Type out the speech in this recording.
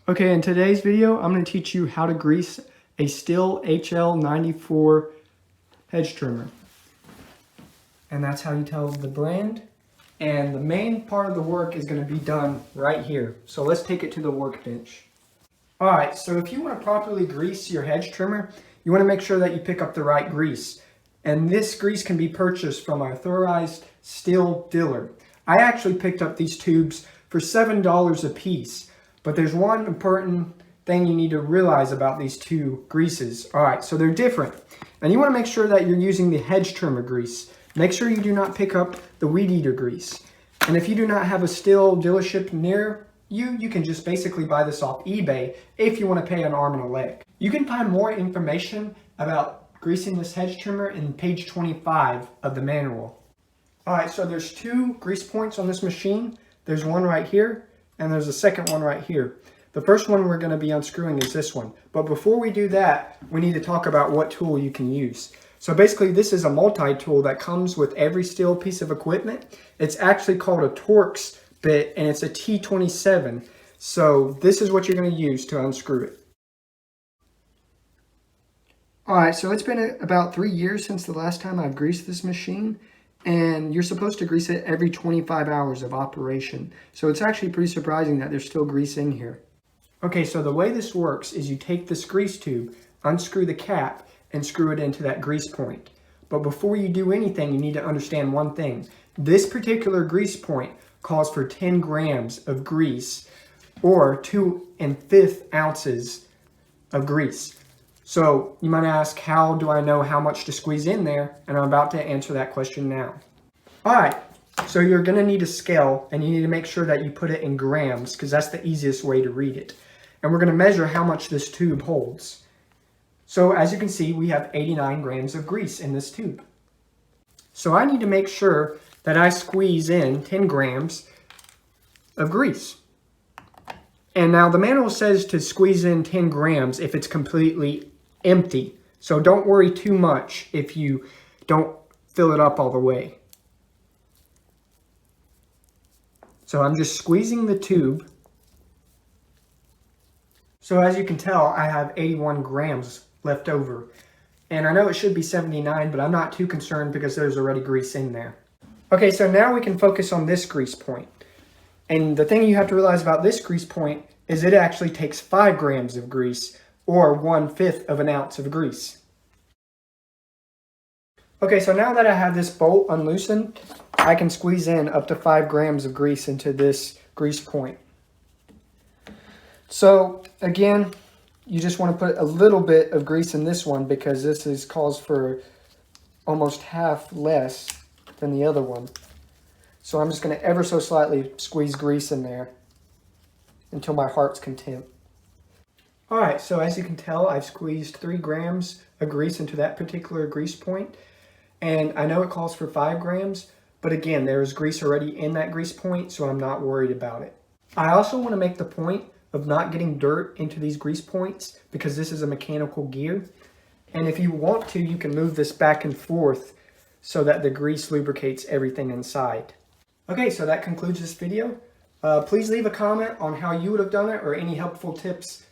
Okay, in today's video, I'm going to teach you how to grease a Stihl HL 94 hedge trimmer. And that's how you tell the brand. And the main part of the work is going to be done right here. So let's take it to the workbench. Alright, so if you want to properly grease your hedge trimmer, you want to make sure that you pick up the right grease. And this grease can be purchased from our authorized Stihl dealer. I actually picked up these tubes for $7 a piece. But there's one important thing you need to realize about these two greases. Alright, so they're different. And you want to make sure that you're using the hedge trimmer grease. Make sure you do not pick up the weed eater grease. And if you do not have a Stihl dealership near you, you can just basically buy this off eBay if you want to pay an arm and a leg. You can find more information about greasing this hedge trimmer in page 25 of the manual. Alright, so there's two grease points on this machine. There's one right here, and there's a second one right here. The first one we're going to be unscrewing is this one. But before we do that, we need to talk about what tool you can use. So basically, this is a multi-tool that comes with every Stihl piece of equipment. It's actually called a Torx bit, and it's a T27. So this is what you're going to use to unscrew it. Alright, so it's been about 3 years since the last time I've greased this machine. And you're supposed to grease it every 25 hours of operation. So it's actually pretty surprising that there's still grease in here. Okay, so the way this works is you take this grease tube, unscrew the cap, and screw it into that grease point. But before you do anything, you need to understand one thing. This particular grease point calls for 10 grams of grease, or 2 1/5 ounces of grease. So you might ask, how do I know how much to squeeze in there? And I'm about to answer that question now. Alright, so you're going to need a scale, and you need to make sure that you put it in grams, because that's the easiest way to read it. And we're going to measure how much this tube holds. So as you can see, we have 89 grams of grease in this tube. So I need to make sure that I squeeze in 10 grams of grease. And now the manual says to squeeze in 10 grams if it's completely empty. So don't worry too much if you don't fill it up all the way. So I'm just squeezing the tube. So as you can tell, I have 81 grams left over. And I know it should be 79, but I'm not too concerned because there's already grease in there. Okay, so now we can focus on this grease point. And the thing you have to realize about this grease point is it actually takes 5 grams of grease, or 1/5 of an ounce of grease. Okay, so now that I have this bolt unloosened, I can squeeze in up to 5 grams of grease into this grease point. So again, you just want to put a little bit of grease in this one because this calls for almost half less than the other one. So I'm just going to ever so slightly squeeze grease in there until my heart's content. Alright, so as you can tell, I've squeezed 3 grams of grease into that particular grease point. And I know it calls for 5 grams, but again, there is grease already in that grease point, so I'm not worried about it. I also want to make the point of not getting dirt into these grease points because this is a mechanical gear. And if you want to, you can move this back and forth so that the grease lubricates everything inside. Okay, so that concludes this video. Please leave a comment on how you would have done it or any helpful tips